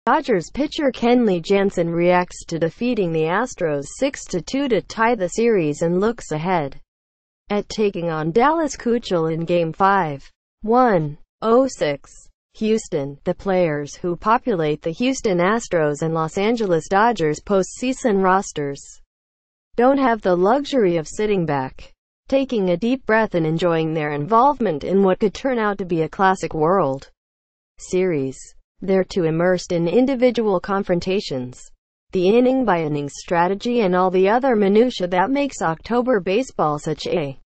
Dodgers pitcher Kenley Jansen reacts to defeating the Astros 6-2 to tie the series and looks ahead at taking on Dallas Keuchel in Game 5. 1:06. Houston. The players who populate the Houston Astros and Los Angeles Dodgers postseason rosters don't have the luxury of sitting back, taking a deep breath and enjoying their involvement in what could turn out to be a classic World Series. They're too immersed in individual confrontations, the inning-by-inning strategy and all the other minutiae that makes October baseball such a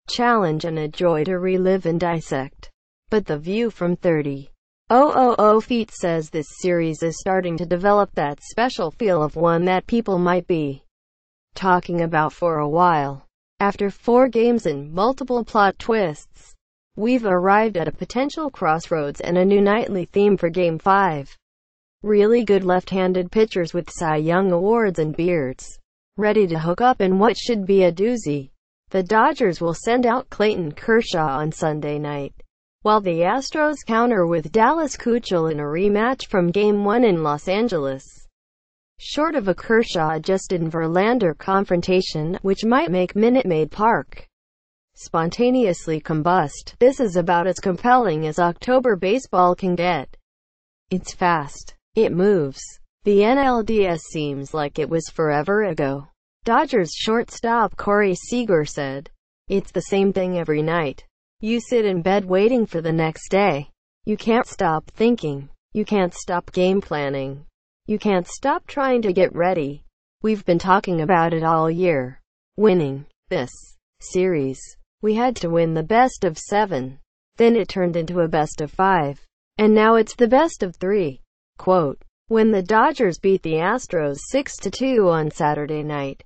challenge and a joy to relive and dissect. But the view from 30,000 feet says this series is starting to develop that special feel of one that people might be talking about for a while. After 4 games and multiple plot twists, we've arrived at a potential crossroads and a new nightly theme for Game 5. Really good left-handed pitchers with Cy Young awards and beards, ready to hook up in what should be a doozy. The Dodgers will send out Clayton Kershaw on Sunday night, while the Astros counter with Dallas Keuchel in a rematch from Game 1 in Los Angeles. Short of a Kershaw-Justin Verlander confrontation, which might make Minute Maid Park spontaneously combust, this is about as compelling as October baseball can get. It's fast. It moves. The NLDS seems like it was forever ago. Dodgers shortstop Corey Seager said, "It's the same thing every night. You sit in bed waiting for the next day. You can't stop thinking. You can't stop game planning. You can't stop trying to get ready. We've been talking about it all year. Winning this series. We had to win the best of 7. Then it turned into a best of 5. And now it's the best of 3. Quote, when the Dodgers beat the Astros 6-2 on Saturday night,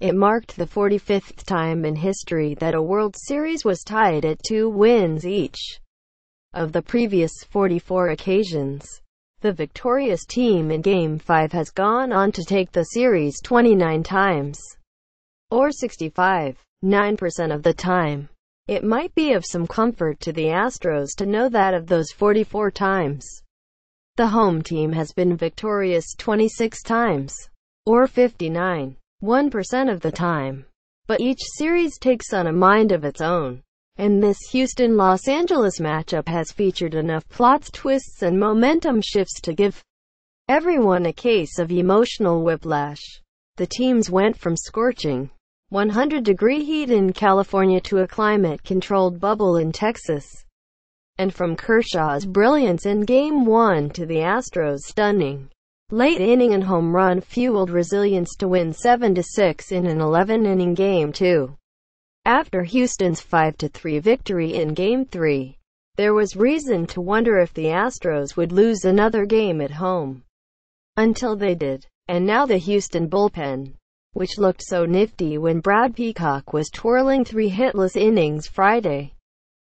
it marked the 45th time in history that a World Series was tied at 2 wins each of the previous 44 occasions. The victorious team in Game 5 has gone on to take the series 29 times, or 65.9% of the time. It might be of some comfort to the Astros to know that of those 44 times, the home team has been victorious 26 times, or 59.1% of the time. But each series takes on a mind of its own, and this Houston-Los Angeles matchup has featured enough plots, twists, and momentum shifts to give everyone a case of emotional whiplash. The teams went from scorching 100-degree heat in California to a climate-controlled bubble in Texas, and from Kershaw's brilliance in Game 1 to the Astros' stunning late-inning and home run-fueled resilience to win 7-6 in an 11-inning Game 2. After Houston's 5-3 victory in Game 3, there was reason to wonder if the Astros would lose another game at home. Until they did. And now the Houston bullpen, which looked so nifty when Brad Peacock was twirling 3 hitless innings Friday,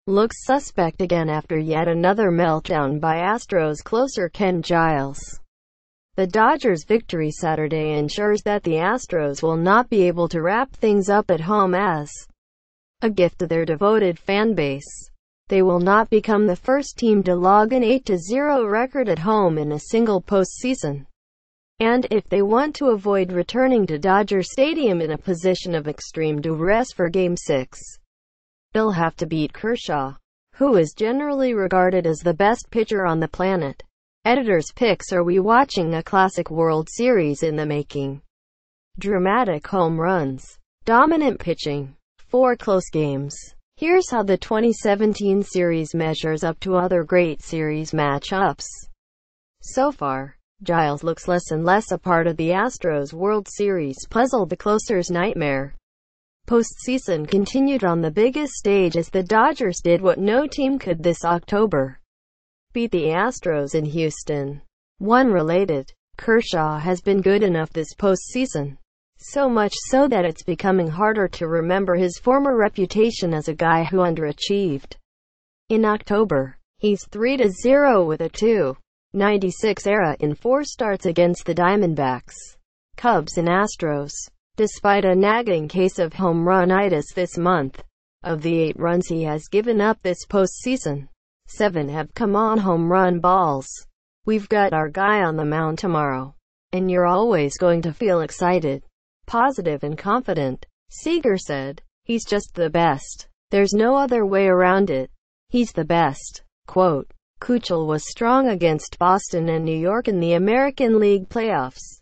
looks suspect again after yet another meltdown by Astros closer Ken Giles. The Dodgers' victory Saturday ensures that the Astros will not be able to wrap things up at home as a gift to their devoted fanbase. They will not become the first team to log an 8-0 record at home in a single postseason. And if they want to avoid returning to Dodger Stadium in a position of extreme duress for Game 6, they'll have to beat Kershaw, who is generally regarded as the best pitcher on the planet. Editor's picks. Are we watching a classic World Series in the making? Dramatic home runs, dominant pitching, 4 close games. Here's how the 2017 series measures up to other great series matchups. So far, Giles looks less and less a part of the Astros' World Series puzzle, the closer's nightmare. Postseason continued on the biggest stage as the Dodgers did what no team could this October: beat the Astros in Houston. One related, Kershaw has been good enough this postseason, so much so that it's becoming harder to remember his former reputation as a guy who underachieved. In October, he's 3-0 with a .296 ERA in 4 starts against the Diamondbacks, Cubs and Astros. Despite a nagging case of home run-itis this month, Of the 8 runs he has given up this postseason, 7 have come on home run balls. We've got our guy on the mound tomorrow, and you're always going to feel excited, positive and confident, Seager said. He's just the best. There's no other way around it. He's the best. Quote, Keuchel was strong against Boston and New York in the American League playoffs,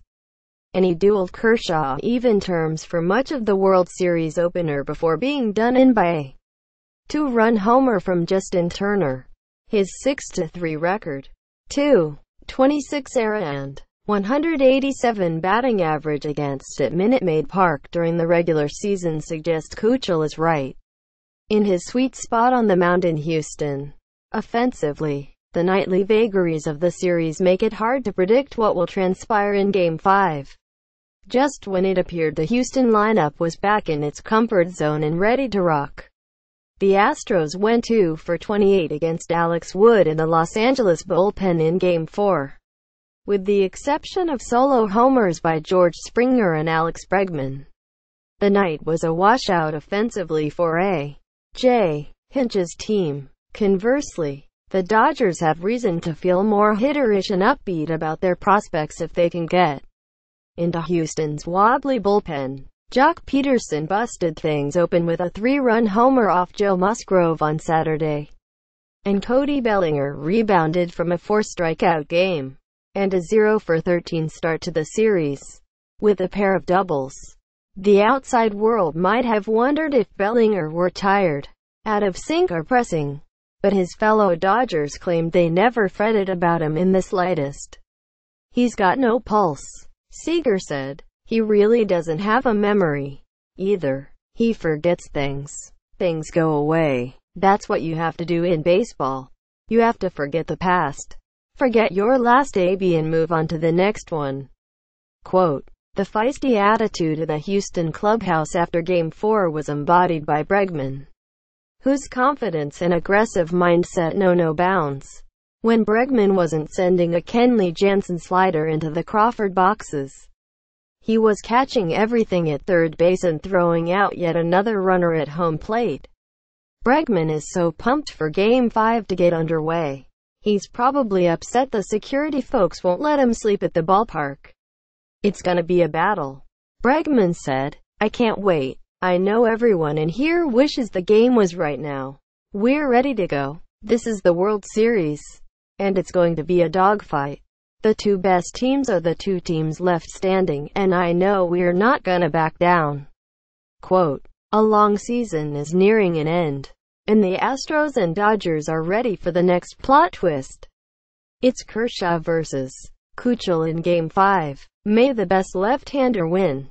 and he dueled Kershaw even terms for much of the World Series opener before being done in by a 2-run homer from Justin Turner. His 6-3 record, .226 ERA and .187 batting average against at Minute Maid Park during the regular season suggest Keuchel is right in his sweet spot on the mound in Houston. Offensively, the nightly vagaries of the series make it hard to predict what will transpire in Game 5. Just when it appeared the Houston lineup was back in its comfort zone and ready to rock, the Astros went 2 for 28 against Alex Wood in the Los Angeles bullpen in Game 4. With the exception of solo homers by George Springer and Alex Bregman, the night was a washout offensively for A.J. Hinch's team. Conversely, the Dodgers have reason to feel more hitterish and upbeat about their prospects if they can get into Houston's wobbly bullpen. Jock Peterson busted things open with a 3-run homer off Joe Musgrove on Saturday, and Cody Bellinger rebounded from a 4-strikeout game and a 0 for 13 start to the series with a pair of doubles. The outside world might have wondered if Bellinger were tired, out of sync or pressing, but his fellow Dodgers claimed they never fretted about him in the slightest. He's got no pulse, Seager said. He really doesn't have a memory, either. He forgets things. Things go away. That's what you have to do in baseball. You have to forget the past. Forget your last AB and move on to the next one. Quote, the feisty attitude in the Houston clubhouse after Game 4 was embodied by Bregman, whose confidence and aggressive mindset know no bounds. When Bregman wasn't sending a Kenley Jansen slider into the Crawford boxes, he was catching everything at third base and throwing out yet another runner at home plate. Bregman is so pumped for Game 5 to get underway. He's probably upset the security folks won't let him sleep at the ballpark. It's gonna be a battle, Bregman said. I can't wait. I know everyone in here wishes the game was right now. We're ready to go. This is the World Series, and it's going to be a dogfight. The 2 best teams are the 2 teams left standing, and I know we're not gonna back down. Quote, a long season is nearing an end, and the Astros and Dodgers are ready for the next plot twist. It's Kershaw versus Keuchel in Game 5. May the best left-hander win.